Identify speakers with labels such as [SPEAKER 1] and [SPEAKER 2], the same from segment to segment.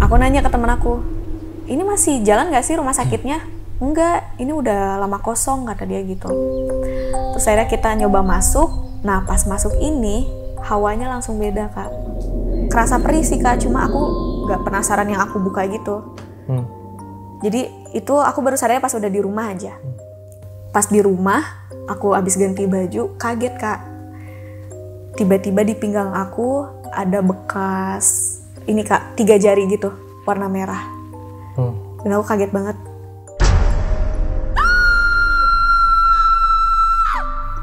[SPEAKER 1] Aku nanya ke temen aku, ini masih jalan gak sih rumah sakitnya? Enggak, ini udah lama kosong, kata dia gitu. Terus akhirnya kita nyoba masuk. Nah pas masuk ini hawanya langsung beda Kak. Kerasa perih sih Kak, cuma aku gak penasaran yang aku buka gitu. Jadi itu aku baru sadarnya pas udah di rumah aja. Pas di rumah aku abis ganti baju, kaget Kak. Tiba-tiba di pinggang aku ada bekas ini Kak, 3 jari gitu warna merah. Dan aku kaget banget.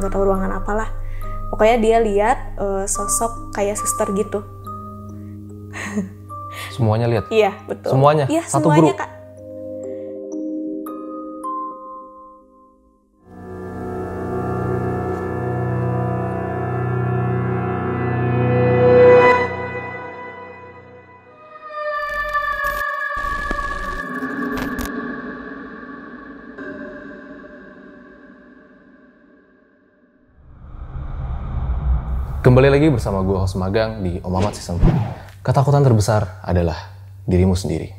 [SPEAKER 1] Gak tahu ruangan apalah. Pokoknya dia lihat sosok kayak suster gitu.
[SPEAKER 2] Semuanya lihat?
[SPEAKER 1] Iya, betul.
[SPEAKER 2] Semuanya?
[SPEAKER 1] Iya,
[SPEAKER 2] Satu
[SPEAKER 1] semuanya,
[SPEAKER 2] guru?
[SPEAKER 1] Kak.
[SPEAKER 2] Kembali lagi bersama gue host magang di Om Mamat Season 4. Ketakutan terbesar adalah dirimu sendiri.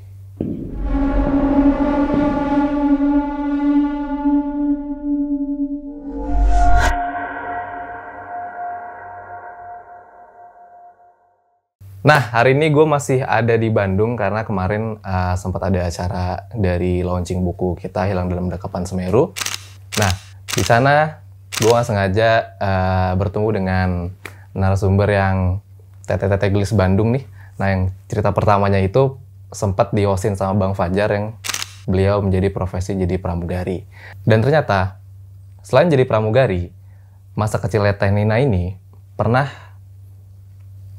[SPEAKER 2] Nah, hari ini gue masih ada di Bandung karena kemarin sempat ada acara dari launching buku kita Hilang Dalam Dekapan Semeru. Nah, di sana gue nggak sengaja bertemu dengan narasumber yang Tete Gelis Bandung nih. Nah, yang cerita pertamanya itu sempat dihostin sama Bang Fajar yang beliau menjadi profesi jadi pramugari. Dan ternyata selain jadi pramugari, masa kecilnya Teh Nina ini pernah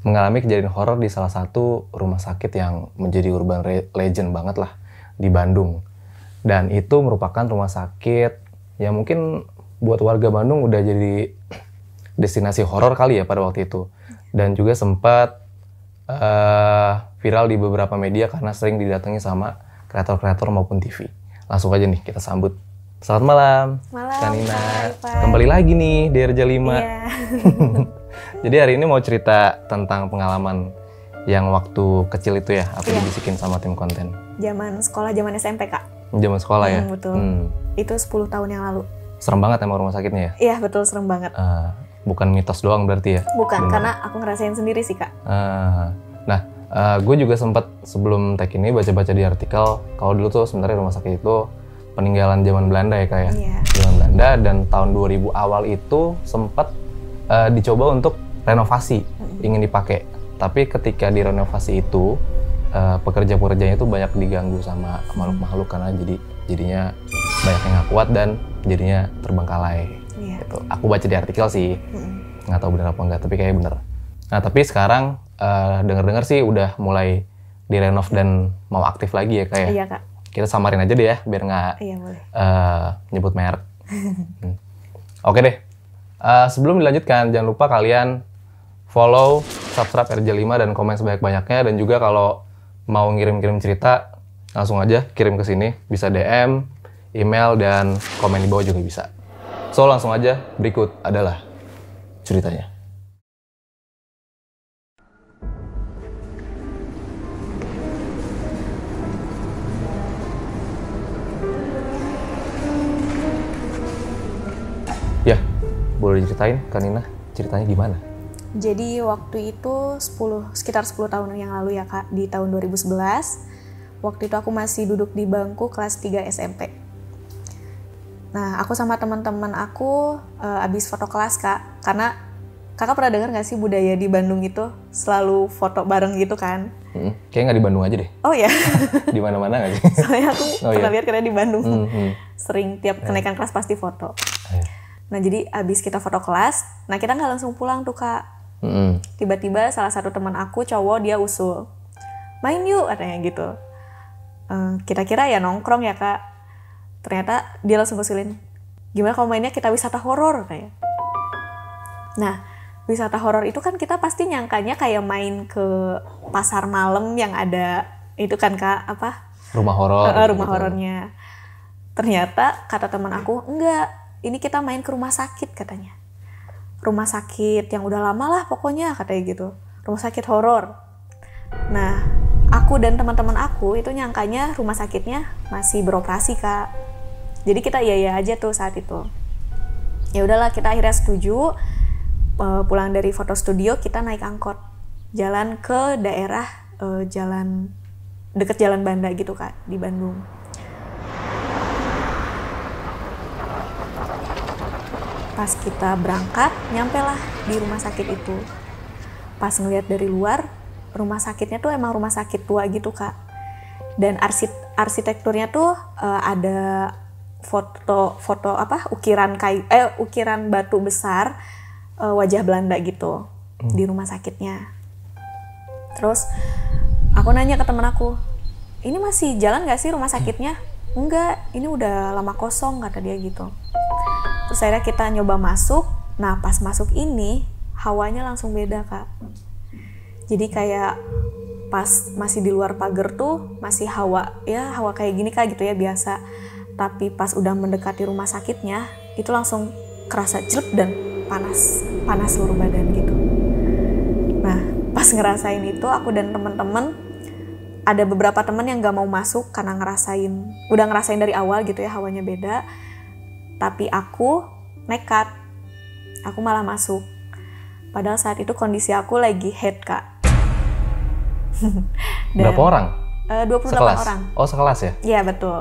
[SPEAKER 2] mengalami kejadian horor di salah satu rumah sakit yang menjadi urban legend banget lah di Bandung. Dan itu merupakan rumah sakit yang mungkin buat warga Bandung udah jadi destinasi horor kali ya pada waktu itu. Dan juga sempat viral di beberapa media karena sering didatangi sama kreator-kreator maupun TV. Langsung aja nih kita sambut. Selamat malam, Kak Nina. Kembali lagi nih di RJ 5.
[SPEAKER 1] Iya.
[SPEAKER 2] Jadi hari ini mau cerita tentang pengalaman yang waktu kecil itu ya, aku dibisikin sama tim konten.
[SPEAKER 1] Zaman sekolah, zaman SMP Kak.
[SPEAKER 2] Zaman sekolah ya?
[SPEAKER 1] Betul. Itu 10 tahun yang lalu.
[SPEAKER 2] Serem banget emang rumah sakitnya ya?
[SPEAKER 1] Iya betul, serem banget.
[SPEAKER 2] Bukan mitos doang berarti ya?
[SPEAKER 1] Bukan,
[SPEAKER 2] bener.
[SPEAKER 1] karena aku ngerasain sendiri sih Kak.
[SPEAKER 2] Nah, gue juga sempat sebelum tag ini baca-baca di artikel, kalau dulu tuh sebenarnya rumah sakit itu peninggalan zaman Belanda ya Kak ya?
[SPEAKER 1] Iya.
[SPEAKER 2] Zaman Belanda, dan tahun 2000 awal itu sempat dicoba untuk renovasi, ingin dipakai. Tapi ketika direnovasi itu, pekerja-pekerjanya itu banyak diganggu sama makhluk-makhluk karena jadinya banyak yang nggak kuat dan jadinya terbengkalai.
[SPEAKER 1] Iya.
[SPEAKER 2] Gitu. Aku baca di artikel sih, nggak tahu benar apa enggak, tapi kayaknya bener. Nah tapi sekarang dengar-dengar sih udah mulai direnov dan mau aktif lagi ya Kak ya?
[SPEAKER 1] Iya Kak.
[SPEAKER 2] Kita samarin aja deh ya, biar nggak nyebut merek. Oke deh, sebelum dilanjutkan jangan lupa kalian follow, subscribe RJ5 dan komen sebanyak-banyaknya. Dan juga kalau mau ngirim-kirim cerita langsung aja kirim ke sini, bisa DM, email, dan komen di bawah juga bisa. So langsung aja, berikut adalah ceritanya. Ya, boleh diceritain Kak Nina, ceritanya gimana?
[SPEAKER 1] Jadi waktu itu sekitar 10 tahun yang lalu ya Kak, di tahun 2011. Waktu itu aku masih duduk di bangku kelas 3 SMP. Nah, aku sama teman-teman aku abis foto kelas Kak. Karena Kakak pernah dengar gak sih budaya di Bandung itu selalu foto bareng gitu kan?
[SPEAKER 2] Kayaknya nggak di Bandung aja deh.
[SPEAKER 1] Oh ya?
[SPEAKER 2] Di mana-mana nggak sih?
[SPEAKER 1] Soalnya aku pernah lihat karena di Bandung. Sering tiap kenaikan kelas pasti foto. Nah, jadi abis kita foto kelas, nah kita nggak langsung pulang tuh Kak. Tiba-tiba salah satu teman aku cowok dia usul, main yuk katanya gitu. Kira-kira ya nongkrong ya Kak. Ternyata dia langsung usulin, gimana kalau mainnya kita wisata horor kayak. Nah, wisata horor itu kan kita pasti nyangkanya kayak main ke pasar malam yang ada itu kan Kak, apa?
[SPEAKER 2] Rumah horor.
[SPEAKER 1] Rumah horornya. Ternyata kata teman aku, enggak, ini kita main ke rumah sakit katanya. Rumah sakit yang udah lama lah pokoknya katanya gitu. Rumah sakit horor. Nah, aku dan teman-teman aku itu nyangkanya rumah sakitnya masih beroperasi, Kak. Jadi kita iya aja tuh saat itu. Ya udahlah, kita akhirnya setuju. Pulang dari foto studio kita naik angkot jalan ke daerah jalan deket Jalan Banda gitu, Kak, di Bandung. Pas kita berangkat, nyampe lah di rumah sakit itu. Pas ngeliat dari luar, rumah sakitnya tuh emang rumah sakit tua gitu, Kak. Dan arsitekturnya tuh ada foto ukiran batu besar wajah Belanda gitu di rumah sakitnya. Terus aku nanya ke temen aku, ini masih jalan gak sih rumah sakitnya? Enggak, ini udah lama kosong, kata dia gitu. Terus akhirnya kita nyoba masuk. Nah pas masuk ini hawanya langsung beda, Kak. Jadi kayak pas masih di luar pagar tuh masih hawa kayak gini, Kak, gitu ya, biasa. Tapi pas udah mendekati rumah sakitnya itu langsung kerasa jelek dan panas seluruh badan gitu. Nah pas ngerasain itu, aku dan teman-teman, ada beberapa teman yang gak mau masuk karena udah ngerasain dari awal gitu ya, hawanya beda. Tapi aku nekat, aku malah masuk. Padahal saat itu kondisi aku lagi head, Kak.
[SPEAKER 2] Berapa orang?
[SPEAKER 1] 28
[SPEAKER 2] sekelas?
[SPEAKER 1] orang.
[SPEAKER 2] Oh, sekelas ya?
[SPEAKER 1] Iya, betul.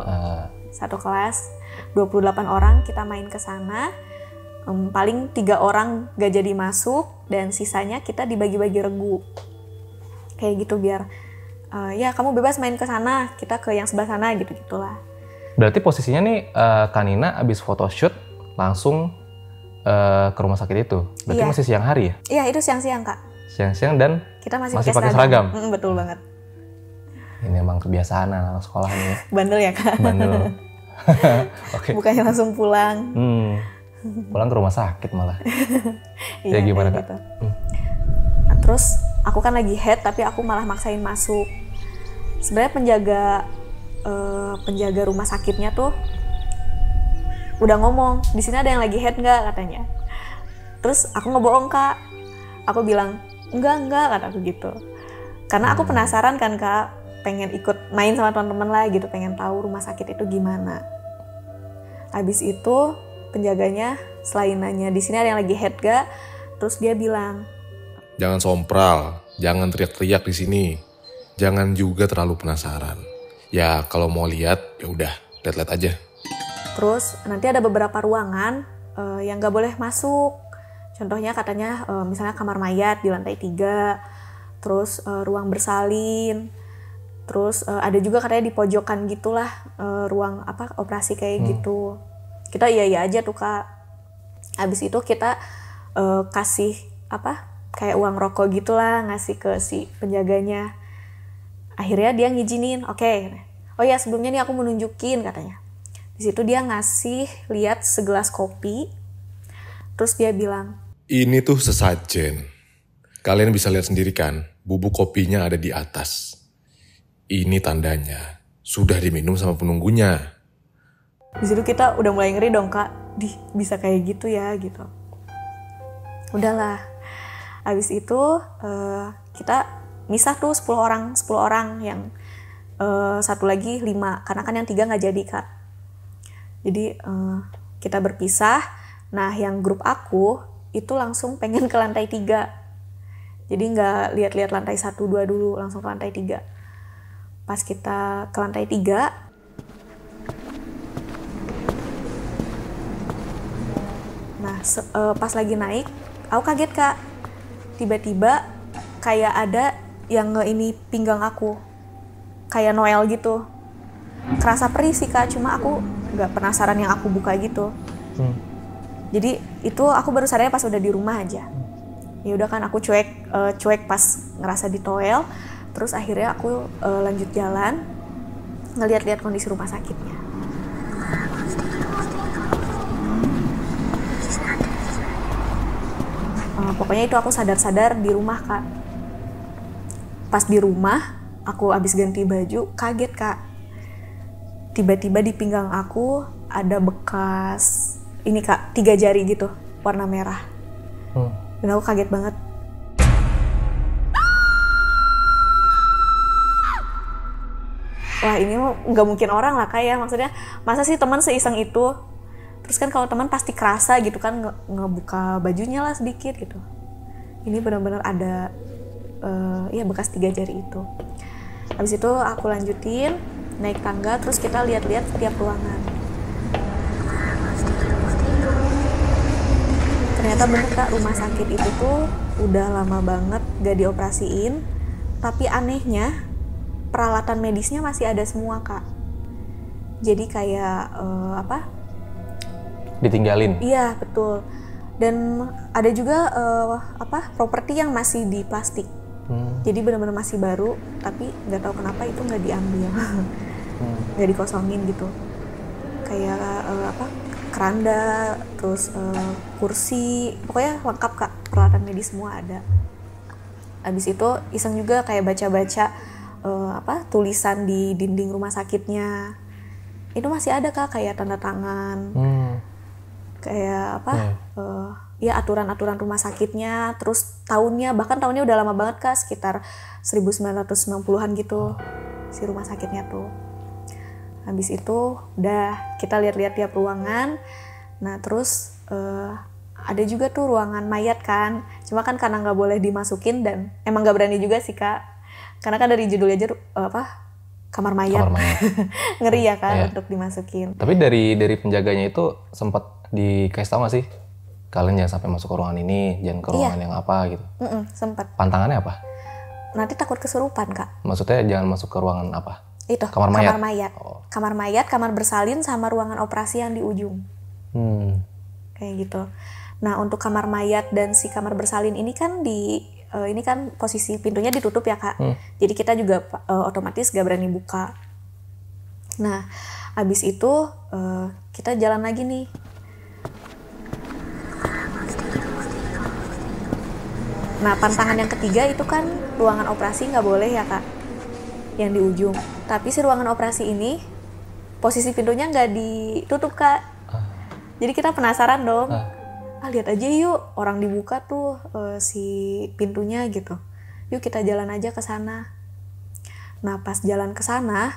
[SPEAKER 1] Satu kelas, 28 orang, kita main ke sana. Paling 3 orang gak jadi masuk, dan sisanya kita dibagi-bagi regu. Kayak gitu biar, ya kamu bebas main ke sana, kita ke yang sebelah sana, gitu-gitulah.
[SPEAKER 2] Berarti posisinya nih, Kanina abis photoshoot langsung ke rumah sakit itu. Berarti masih siang hari ya?
[SPEAKER 1] Iya, itu siang-siang, Kak.
[SPEAKER 2] Siang-siang dan
[SPEAKER 1] kita masih
[SPEAKER 2] pakai seragam.
[SPEAKER 1] Betul banget.
[SPEAKER 2] Ini emang kebiasaan anak sekolah ini.
[SPEAKER 1] Bandel ya, Kak?
[SPEAKER 2] Bandel. Oke.
[SPEAKER 1] Bukannya langsung pulang.
[SPEAKER 2] Pulang ke rumah sakit malah. Ya gimana, Kak? Gitu.
[SPEAKER 1] Nah, terus aku kan lagi head, tapi aku malah maksain masuk. Sebenarnya penjaga rumah sakitnya tuh udah ngomong, di sini ada yang lagi head nggak, katanya. Terus aku ngebohong, Kak. Aku bilang enggak, kata aku gitu. Karena aku penasaran kan, Kak, pengen ikut main sama teman-teman lah gitu, pengen tahu rumah sakit itu gimana. Habis itu penjaganya selain nanya di sini ada yang lagi head gak, terus dia bilang,
[SPEAKER 3] jangan sompral, jangan teriak-teriak di sini, jangan juga terlalu penasaran. Ya kalau mau lihat ya udah lihat-lihat aja.
[SPEAKER 1] Terus nanti ada beberapa ruangan yang gak boleh masuk. Contohnya katanya misalnya kamar mayat di lantai 3, terus ruang bersalin, terus ada juga katanya di pojokan gitulah ruang operasi kayak gitu. Kita iya aja tuh, Kak. Habis itu kita kasih kayak uang rokok gitulah, ngasih ke si penjaganya. Akhirnya dia ngizinin, oke. Oh ya sebelumnya nih aku mau nunjukin, katanya. Di situ dia ngasih lihat segelas kopi, terus dia bilang,
[SPEAKER 3] ini tuh sesajen. Kalian bisa lihat sendiri kan, bubuk kopinya ada di atas. Ini tandanya sudah diminum sama penunggunya.
[SPEAKER 1] Di situ kita udah mulai ngeri dong, Kak. Bisa kayak gitu ya gitu. Udahlah. Habis itu kita misah tuh 10 orang yang satu lagi 5, karena kan yang 3 nggak jadi, Kak. Jadi kita berpisah. Nah yang grup aku itu langsung pengen ke lantai 3. Jadi nggak lihat-lihat lantai 1, 2 dulu, langsung ke lantai 3. Pas kita ke lantai 3, nah pas lagi naik, aku kaget, Kak. Tiba-tiba kayak ada yang ini pinggang aku, kayak Noel gitu. Kerasa perih sih, Kak, cuma aku nggak penasaran yang aku buka gitu. Jadi itu aku baru sadarnya pas udah di rumah aja. Ya udah kan aku cuek pas ngerasa ditoel. Terus akhirnya aku lanjut jalan ngeliat-liat kondisi rumah sakitnya. Pokoknya itu aku sadar-sadar di rumah, Kak. Pas di rumah aku abis ganti baju, kaget, Kak. Tiba-tiba di pinggang aku ada bekas ini, Kak, 3 jari gitu, warna merah. Dan aku kaget banget. wah ini nggak mungkin orang lah kayak, maksudnya masa sih teman seiseng itu. Terus kan kalau teman pasti kerasa gitu kan, ngebuka bajunya lah sedikit gitu. Ini benar-benar ada ya bekas 3 jari itu. Habis itu aku lanjutin naik tangga, terus kita lihat-lihat setiap ruangan. Ternyata bener Kak, rumah sakit itu tuh udah lama banget gak dioperasiin, tapi anehnya peralatan medisnya masih ada semua Kak. Jadi kayak
[SPEAKER 2] Ditinggalin?
[SPEAKER 1] Iya betul. Dan ada juga properti yang masih di plastik. Jadi benar-benar masih baru, tapi nggak tahu kenapa itu nggak diambil, nggak dikosongin gitu. Kayak keranda, terus kursi, pokoknya lengkap Kak, peralatan medis semua ada. Abis itu iseng juga kayak baca-baca tulisan di dinding rumah sakitnya. Itu masih ada Kak, kayak tanda tangan, kayak ya aturan-aturan rumah sakitnya, terus tahunnya, bahkan tahunnya udah lama banget Kak, sekitar 1990-an gitu si rumah sakitnya tuh. Habis itu udah kita lihat-lihat tiap ruangan. Nah terus ada juga tuh ruangan mayat kan, cuma kan karena nggak boleh dimasukin dan emang nggak berani juga sih Kak, karena kan dari judulnya aja kamar mayat. Ngeri ya Kak untuk dimasukin.
[SPEAKER 2] Tapi dari penjaganya itu sempat dikasih tahu nggak sih, kalian jangan sampai masuk ke ruangan ini, jangan ke ruangan yang apa gitu?
[SPEAKER 1] Sempat.
[SPEAKER 2] Pantangannya apa?
[SPEAKER 1] Nanti takut kesurupan Kak.
[SPEAKER 2] Maksudnya jangan masuk ke ruangan apa?
[SPEAKER 1] Itu
[SPEAKER 2] kamar mayat.
[SPEAKER 1] Kamar mayat, kamar bersalin, sama ruangan operasi yang di ujung. Kayak gitu. Nah untuk kamar mayat dan si kamar bersalin ini kan ini kan posisi pintunya ditutup ya Kak. Jadi kita juga otomatis gak berani buka. Nah abis itu kita jalan lagi nih. Nah pantangan yang ketiga itu kan ruangan operasi nggak boleh ya Kak, yang di ujung. Tapi si ruangan operasi ini posisi pintunya nggak ditutup Kak. Jadi kita penasaran dong. Lihat aja yuk, orang dibuka tuh si pintunya gitu. Yuk kita jalan aja ke sana. Nah pas jalan ke sana,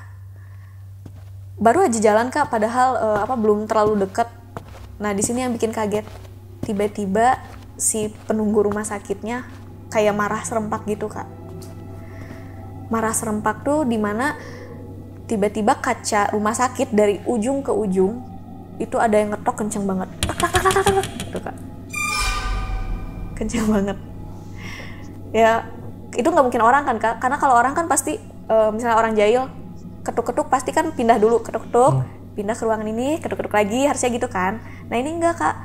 [SPEAKER 1] baru aja jalan Kak, padahal belum terlalu dekat. Nah di sini yang bikin kaget, tiba-tiba si penunggu rumah sakitnya kayak marah serempak gitu Kak. Marah serempak tuh dimana tiba-tiba kaca rumah sakit dari ujung ke ujung itu ada yang ngetok kenceng banget, gitu Kak, kenceng banget. Ya itu nggak mungkin orang kan Kak, karena kalau orang kan pasti misalnya orang jahil ketuk-ketuk pasti kan pindah dulu, ketuk-ketuk, pindah ke ruangan ini, ketuk-ketuk lagi, harusnya gitu kan. Nah ini enggak Kak,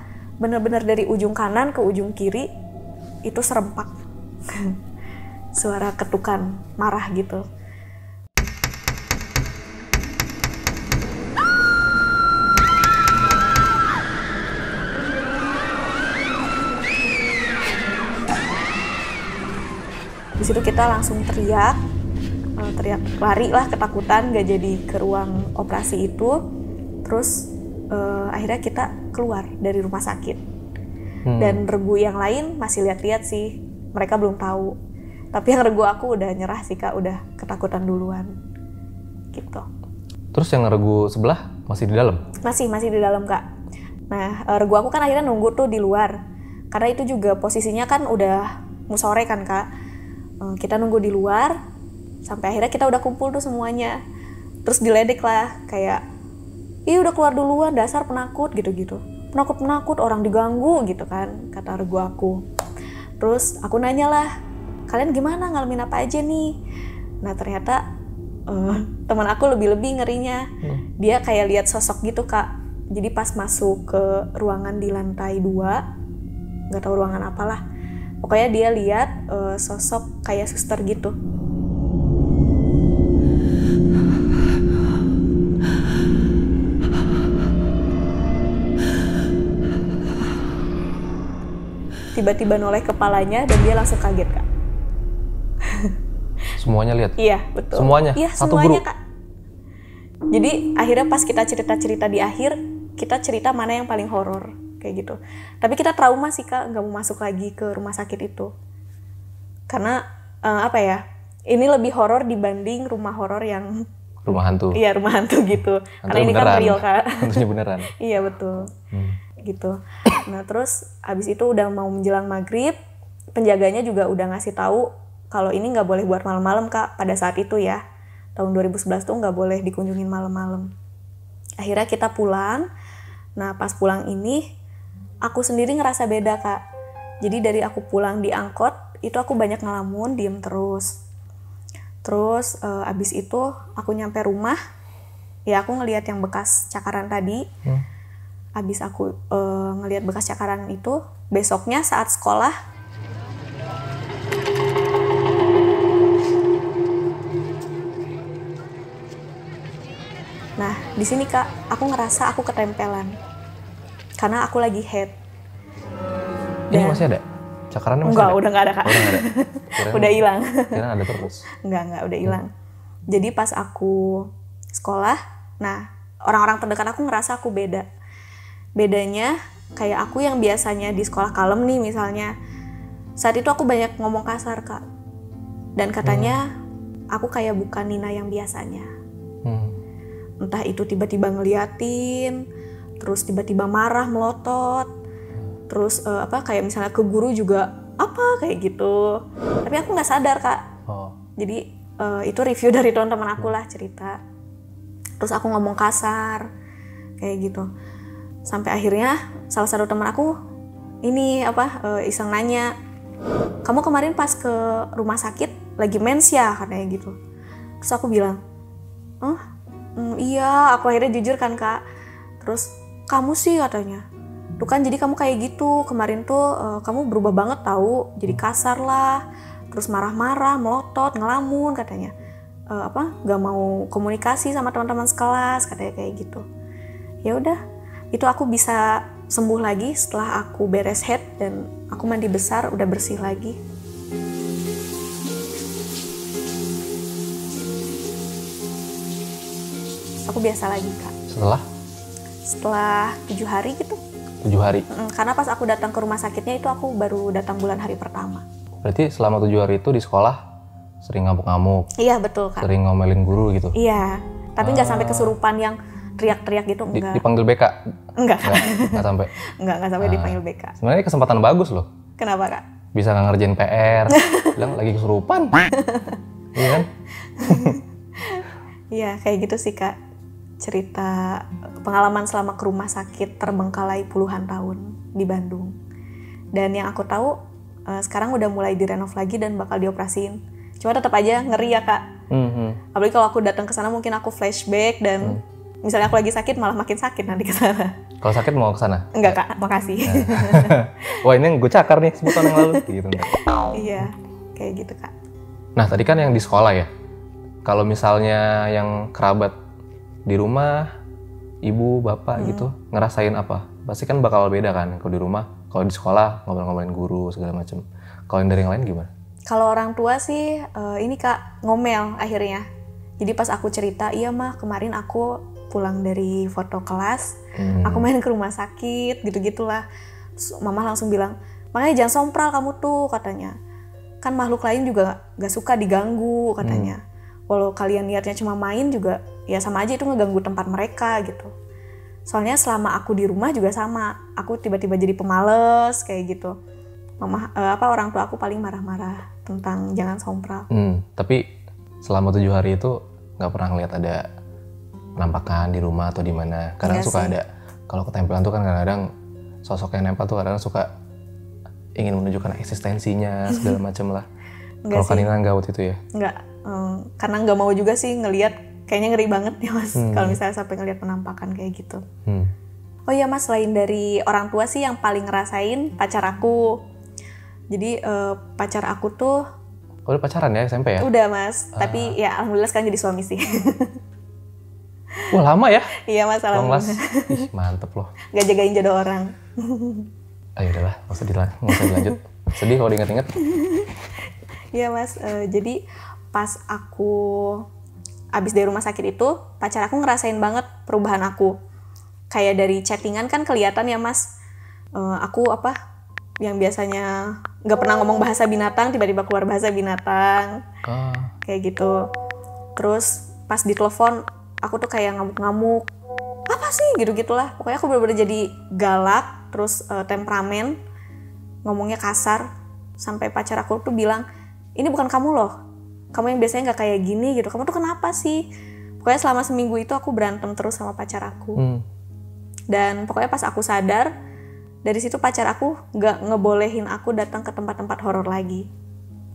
[SPEAKER 1] bener-bener dari ujung kanan ke ujung kiri itu serempak. Suara ketukan marah gitu. Di situ kita langsung teriak lari lah, ketakutan, gak jadi ke ruang operasi itu. Terus akhirnya kita keluar dari rumah sakit. Dan regu yang lain masih lihat-lihat sih, mereka belum tahu. Tapi yang regu aku udah nyerah sih Kak, udah ketakutan duluan gitu.
[SPEAKER 2] Terus yang regu sebelah masih di dalam? Masih
[SPEAKER 1] di dalam Kak. Nah regu aku kan akhirnya nunggu tuh di luar, karena itu juga posisinya kan udah mau sore kan Kak. Kita nunggu di luar sampai akhirnya kita udah kumpul tuh semuanya. Terus diledek lah kayak, ih udah keluar duluan, dasar penakut gitu-gitu. Penakut orang diganggu gitu kan, kata regu aku. Terus aku nanya lah, kalian gimana, ngalamin apa aja nih? Nah ternyata teman aku lebih ngerinya. Dia kayak lihat sosok gitu Kak. Jadi pas masuk ke ruangan di lantai 2, nggak tahu ruangan apalah, pokoknya dia lihat sosok kayak suster gitu. Tiba-tiba noleh kepalanya dan dia langsung kaget Kak.
[SPEAKER 2] Semuanya lihat?
[SPEAKER 1] Iya betul.
[SPEAKER 2] Semuanya?
[SPEAKER 1] Iya
[SPEAKER 2] Satu
[SPEAKER 1] semuanya
[SPEAKER 2] grup?
[SPEAKER 1] Kak. Jadi akhirnya pas kita cerita-cerita di akhir, kita cerita mana yang paling horor kayak gitu. Tapi kita trauma sih Kak, nggak mau masuk lagi ke rumah sakit itu. Karena ini lebih horor dibanding rumah horor yang
[SPEAKER 2] Rumah hantu.
[SPEAKER 1] Iya, rumah hantu gitu. Karena ini
[SPEAKER 2] beneran.
[SPEAKER 1] kan real, Kak.
[SPEAKER 2] Hantunya beneran.
[SPEAKER 1] Iya, betul. Gitu. Nah, terus abis itu udah mau menjelang maghrib, penjaganya juga udah ngasih tahu kalau ini nggak boleh buat malam-malam, Kak. Pada saat itu ya, tahun 2011 tuh nggak boleh dikunjungin malam-malam. Akhirnya kita pulang. Nah, pas pulang ini, aku sendiri ngerasa beda, Kak. Jadi dari aku pulang di angkot, itu aku banyak ngelamun, diem terus. Terus abis itu aku nyampe rumah, ya aku ngelihat yang bekas cakaran tadi. Abis aku ngelihat bekas cakaran itu, besoknya saat sekolah, nah di sini Kak, aku ngerasa aku ketempelan karena aku lagi head.
[SPEAKER 2] Ini masih ada? Cakarannya masih
[SPEAKER 1] Enggak,
[SPEAKER 2] ada?
[SPEAKER 1] udah nggak ada Kak.
[SPEAKER 2] Udah nggak ada?
[SPEAKER 1] Udah hilang.
[SPEAKER 2] Kira ada terus.
[SPEAKER 1] Enggak, udah hilang. Jadi pas aku sekolah, nah orang-orang terdekat aku ngerasa aku beda. Bedanya kayak aku yang biasanya di sekolah kalem nih misalnya, saat itu aku banyak ngomong kasar, Kak. Dan katanya aku kayak bukan Nina yang biasanya. Entah itu tiba-tiba ngeliatin, terus tiba-tiba marah, melotot, terus kayak misalnya ke guru juga apa kayak gitu. Tapi aku nggak sadar, Kak. Jadi itu review dari teman-teman aku lah cerita. Terus aku ngomong kasar kayak gitu. Sampai akhirnya salah satu teman aku ini iseng nanya, kamu kemarin pas ke rumah sakit lagi mens ya, katanya gitu. Terus aku bilang, iya, aku akhirnya jujur kan, Kak. Terus kamu sih katanya, tuh kan jadi kamu kayak gitu, kemarin tuh kamu berubah banget tahu, jadi kasar lah, terus marah-marah, melotot, ngelamun katanya, nggak mau komunikasi sama teman-teman sekelas, katanya kayak gitu. Ya udah, itu aku bisa sembuh lagi setelah aku beres head dan aku mandi besar, udah bersih lagi. Aku biasa lagi, Kak. Setelah 7 hari gitu.
[SPEAKER 2] 7 hari?
[SPEAKER 1] Karena pas aku datang ke rumah sakitnya itu aku baru datang bulan hari pertama.
[SPEAKER 2] Berarti selama 7 hari itu di sekolah sering ngamuk-ngamuk?
[SPEAKER 1] Iya, betul, Kak.
[SPEAKER 2] Sering ngomelin guru gitu?
[SPEAKER 1] Iya, tapi nggak sampai kesurupan yang teriak-teriak gitu, enggak.
[SPEAKER 2] Dipanggil BK?
[SPEAKER 1] Enggak, Kak.
[SPEAKER 2] Nggak sampai?
[SPEAKER 1] Nggak sampai dipanggil BK.
[SPEAKER 2] Sebenarnya kesempatan bagus loh.
[SPEAKER 1] Kenapa, Kak?
[SPEAKER 2] Bisa nggak ngerjain PR, bilang lagi kesurupan. Iya kan?
[SPEAKER 1] Iya, kayak gitu sih, Kak. Cerita pengalaman selama ke rumah sakit terbengkalai puluhan tahun di Bandung. Dan yang aku tahu sekarang udah mulai direnov lagi dan bakal dioperasiin. Cuma tetap aja ngeri ya, Kak. Apalagi kalau aku datang ke sana mungkin aku flashback dan misalnya aku lagi sakit malah makin sakit nanti ke sana.
[SPEAKER 2] Kalau sakit mau ke sana?
[SPEAKER 1] Enggak, Kak, makasih.
[SPEAKER 2] Wah, ini yang gue cakar nih 10 tahun yang lalu gitu.
[SPEAKER 1] Iya, kayak gitu, Kak.
[SPEAKER 2] Nah, tadi kan yang di sekolah ya. Kalau misalnya yang kerabat di rumah, ibu, bapak gitu, ngerasain apa? Pasti kan bakal beda kan kalau di rumah. Kalau di sekolah ngomel-ngomelin guru segala macam. Kalau yang dari yang lain gimana?
[SPEAKER 1] Kalau orang tua sih ini, Kak, ngomel akhirnya. Jadi pas aku cerita, iya mah kemarin aku pulang dari foto kelas, aku main ke rumah sakit, gitu-gitulah. Terus mama langsung bilang, makanya jangan sompral kamu tuh, katanya. Kan makhluk lain juga gak suka diganggu, katanya. Walau kalian niatnya cuma main juga, ya sama aja itu ngeganggu tempat mereka gitu. Soalnya selama aku di rumah juga sama, aku tiba-tiba jadi pemales kayak gitu. Mama, orang tua aku paling marah-marah tentang jangan sompral.
[SPEAKER 2] Tapi selama 7 hari itu nggak pernah ngeliat ada penampakan di rumah atau di mana. Kadang suka ada, kalau ketempelan tuh kan kadang-kadang sosok yang nempel tuh kadang suka ingin menunjukkan eksistensinya segala macam lah. Kalau Kanina nggak waktu itu ya?
[SPEAKER 1] Nggak, karena nggak mau juga sih ngelihat. Kayaknya ngeri banget ya, Mas, kalau misalnya sampai ngelihat penampakan kayak gitu. Oh iya, Mas, selain dari orang tua sih yang paling ngerasain pacar aku. Jadi pacar aku tuh...
[SPEAKER 2] Oh, udah pacaran ya SMP ya?
[SPEAKER 1] Udah, Mas. Tapi ya alhamdulillah sekarang jadi suami sih.
[SPEAKER 2] Wah, lama ya?
[SPEAKER 1] Iya, Mas, alhamdulillah.
[SPEAKER 2] Ih, mantep loh.
[SPEAKER 1] Gak jagain jodoh orang.
[SPEAKER 2] Ayo udahlah, nggak usah dilanjut. Sedih kalau diinget-inget.
[SPEAKER 1] Iya, Mas. Jadi pas aku abis dari rumah sakit itu, pacar aku ngerasain banget perubahan aku. Kayak dari chattingan kan kelihatan ya, Mas. Aku yang biasanya nggak pernah ngomong bahasa binatang, tiba-tiba keluar bahasa binatang. Kayak gitu. Terus pas ditelepon aku tuh kayak ngamuk-ngamuk, apa sih gitu-gitulah. Pokoknya aku bener-bener jadi galak, terus temperamen, ngomongnya kasar, sampai pacar aku tuh bilang, ini bukan kamu loh, kamu yang biasanya nggak kayak gini gitu, kamu tuh kenapa sih? Pokoknya selama seminggu itu aku berantem terus sama pacar aku. Dan pokoknya pas aku sadar, dari situ pacar aku nggak ngebolehin aku datang ke tempat-tempat horor lagi.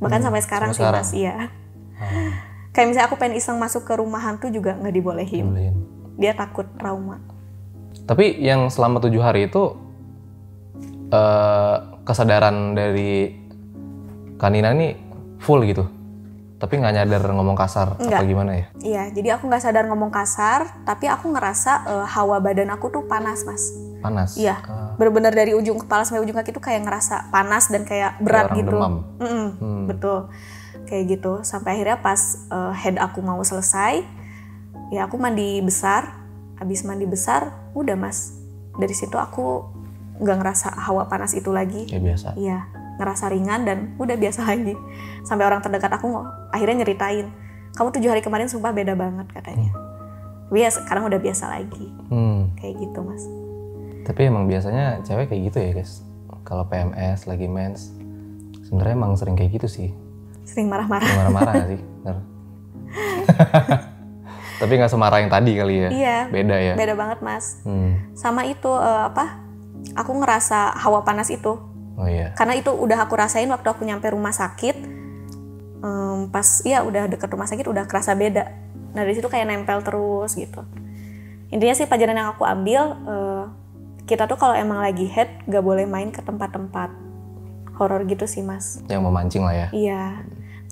[SPEAKER 1] Bahkan sampai sekarang sih Mas, iya. Kayak misalnya aku pengen iseng masuk ke rumah hantu juga nggak dibolehin. Dia takut trauma.
[SPEAKER 2] Tapi yang selama 7 hari itu kesadaran dari Kanina ini full gitu, tapi nggak nyadar ngomong kasar. Apa gimana ya?
[SPEAKER 1] Iya, jadi aku nggak sadar ngomong kasar, tapi aku ngerasa hawa badan aku tuh panas Mas.
[SPEAKER 2] Panas?
[SPEAKER 1] Iya, bener-bener dari ujung kepala sampai ujung kaki tuh kayak ngerasa panas dan kayak berat
[SPEAKER 2] kayak
[SPEAKER 1] gitu.
[SPEAKER 2] demam.
[SPEAKER 1] Betul, kayak gitu. Sampai akhirnya pas head aku mau selesai, ya aku mandi besar. Habis mandi besar, udah Mas. Dari situ aku nggak ngerasa hawa panas itu lagi.
[SPEAKER 2] Kayak biasa?
[SPEAKER 1] Iya, ngerasa ringan dan udah biasa lagi. Sampai orang terdekat aku akhirnya nyeritain, kamu 7 hari kemarin sumpah beda banget katanya. Tapi ya sekarang udah biasa lagi. Kayak gitu Mas.
[SPEAKER 2] Tapi emang biasanya cewek kayak gitu ya guys. Kalau PMS, lagi mens, sebenarnya emang sering kayak gitu sih.
[SPEAKER 1] Sering marah-marah.
[SPEAKER 2] Sering marah-marah gak sih? Bener. Tapi nggak semarah yang tadi kali ya?
[SPEAKER 1] Iya.
[SPEAKER 2] Beda ya?
[SPEAKER 1] Beda banget Mas. Sama itu aku ngerasa hawa panas itu.
[SPEAKER 2] Oh iya.
[SPEAKER 1] Karena itu udah aku rasain waktu aku nyampe rumah sakit. Pas udah deket rumah sakit udah kerasa beda. Nah dari situ kayak nempel terus gitu. Intinya sih pelajaran yang aku ambil, kita tuh kalau emang lagi head gak boleh main ke tempat-tempat horor gitu sih Mas.
[SPEAKER 2] Yang memancing lah ya?
[SPEAKER 1] Iya,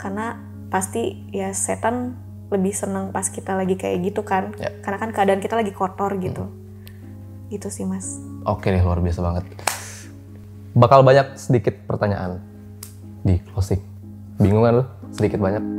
[SPEAKER 1] karena pasti ya setan lebih seneng pas kita lagi kayak gitu kan. Karena kan keadaan kita lagi kotor gitu. Gitu sih Mas.
[SPEAKER 2] Oke deh, luar biasa banget. Bakal banyak sedikit pertanyaan di closing. Bingung kan lu? Sedikit banyak.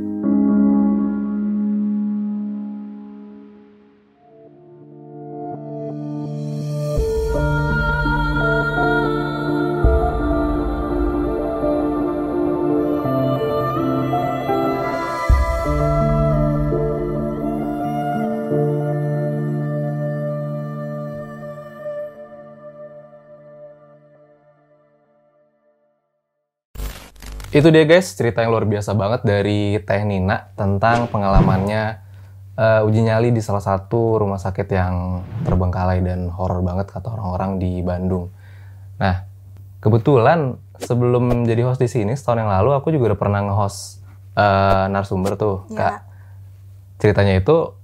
[SPEAKER 2] Itu dia guys, cerita yang luar biasa banget dari Teh Nina tentang pengalamannya uji nyali di salah satu rumah sakit yang terbengkalai dan horor banget kata orang-orang di Bandung. Nah, kebetulan sebelum jadi host di sini setahun yang lalu aku juga udah pernah nge-host narasumber tuh, Kak. Ceritanya itu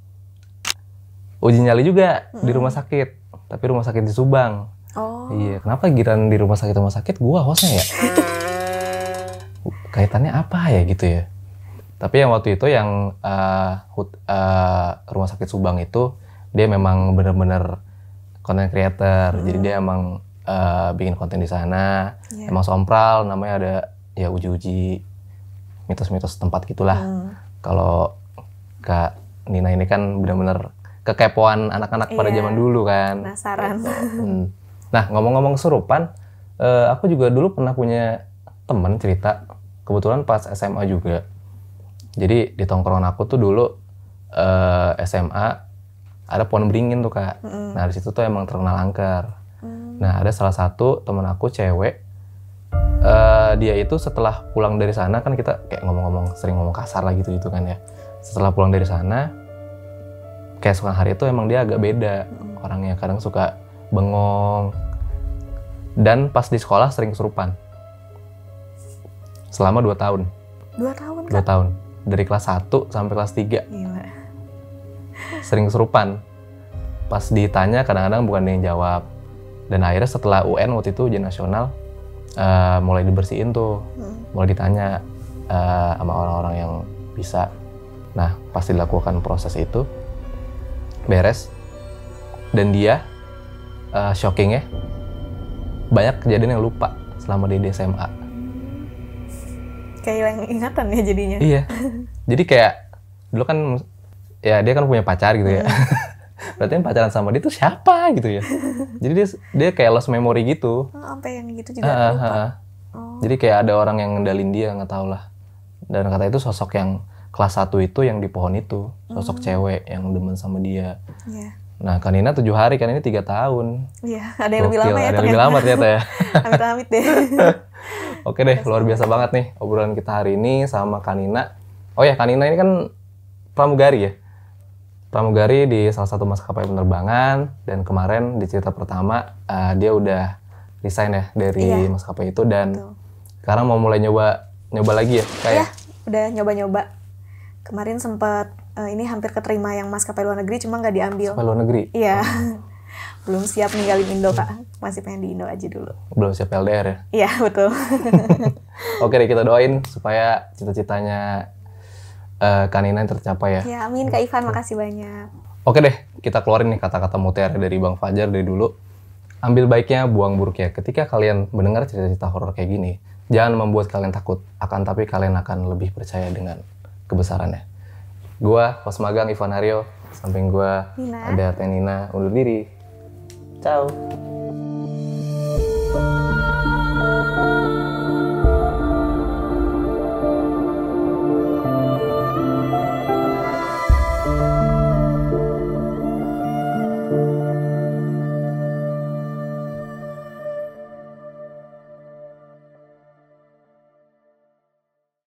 [SPEAKER 2] uji nyali juga di rumah sakit, tapi rumah sakit di Subang.
[SPEAKER 1] Oh.
[SPEAKER 2] Iya, kenapa giran di rumah sakit gua hostnya ya? Kaitannya apa ya gitu ya. Tapi yang waktu itu yang rumah sakit Subang itu dia memang bener-bener content creator. Jadi dia emang bikin konten di sana. Emang sompral, namanya ada ya uji-uji mitos-mitos tempat gitulah. Kalau Kak Nina ini kan bener-bener kekepoan anak-anak pada zaman dulu kan.
[SPEAKER 1] Penasaran.
[SPEAKER 2] Nah, ngomong-ngomong kesurupan, aku juga dulu pernah punya temen cerita. Kebetulan pas SMA juga. Jadi di tongkrongan aku tuh dulu SMA ada pohon beringin tuh Kak. Nah di situ tuh emang terkenal angker. Nah ada salah satu temen aku cewek. Dia itu setelah pulang dari sana kan kita kayak ngomong-ngomong sering ngomong kasar lah gitu kan ya. Setelah pulang dari sana keesokan hari itu emang dia agak beda orangnya. Kadang suka bengong. Dan pas di sekolah sering kesurupan. Selama 2 tahun.
[SPEAKER 1] 2 tahun kan?
[SPEAKER 2] 2 tahun. Dari kelas 1 sampai kelas 3.
[SPEAKER 1] Gila.
[SPEAKER 2] Sering kesurupan. Pas ditanya kadang-kadang bukan dia yang jawab. Dan akhirnya setelah UN waktu itu ujian nasional, mulai dibersihin tuh. Mulai ditanya sama orang-orang yang bisa. Nah, pas dilakukan proses itu, beres. Dan dia, shockingnya, banyak kejadian yang lupa selama dia di SMA.
[SPEAKER 1] Kayak hilang ingatan ya jadinya.
[SPEAKER 2] Iya. Jadi kayak dulu kan ya dia kan punya pacar gitu ya. Berarti kan pacaran sama dia tuh siapa gitu ya. Jadi dia kayak lost memory gitu.
[SPEAKER 1] Sampai yang gitu juga lupa.
[SPEAKER 2] Jadi kayak ada orang yang ngendalin dia, nggak tahu lah. Dan kata itu sosok yang kelas 1 itu yang di pohon itu, sosok cewek yang demen sama dia.
[SPEAKER 1] Iya.
[SPEAKER 2] Nah, Kanina 7 hari, kan ini 3 tahun.
[SPEAKER 1] Iya, ada yang lebih
[SPEAKER 2] Gokil,
[SPEAKER 1] lama ya
[SPEAKER 2] ada yang lebih lama ternyata ya.
[SPEAKER 1] Amit-amit deh.
[SPEAKER 2] Oke deh, luar biasa banget nih obrolan kita hari ini sama Kanina. Oh ya, Kanina ini kan pramugari ya. Pramugari di salah satu maskapai penerbangan, dan kemarin di cerita pertama dia udah resign ya dari maskapai itu, dan
[SPEAKER 1] Betul.
[SPEAKER 2] sekarang mau mulai nyoba lagi ya kayak.
[SPEAKER 1] Iya, udah nyoba-nyoba. Kemarin sempat ini hampir keterima yang maskapai luar negeri, cuma nggak diambil.
[SPEAKER 2] Maskapai luar negeri.
[SPEAKER 1] Iya. Belum siap ninggalin Indo, Kak. Masih pengen di Indo aja dulu.
[SPEAKER 2] Belum siap LDR ya.
[SPEAKER 1] Iya, betul.
[SPEAKER 2] Oke deh, kita doain supaya cita-citanya Kanina yang tercapai ya.
[SPEAKER 1] Ya, amin Kak Ivan, makasih banyak.
[SPEAKER 2] Oke deh, kita keluarin nih kata-kata mutiara dari Bang Fajar dari dulu. Ambil baiknya, buang buruknya. Ketika kalian mendengar cerita-cerita horor kayak gini, jangan membuat kalian takut, tapi kalian akan lebih percaya dengan kebesarannya. Gua, Pos Magang Ivan Haryo, samping gua
[SPEAKER 1] Nina.
[SPEAKER 2] ada Teh Nina, undur diri. Ciao.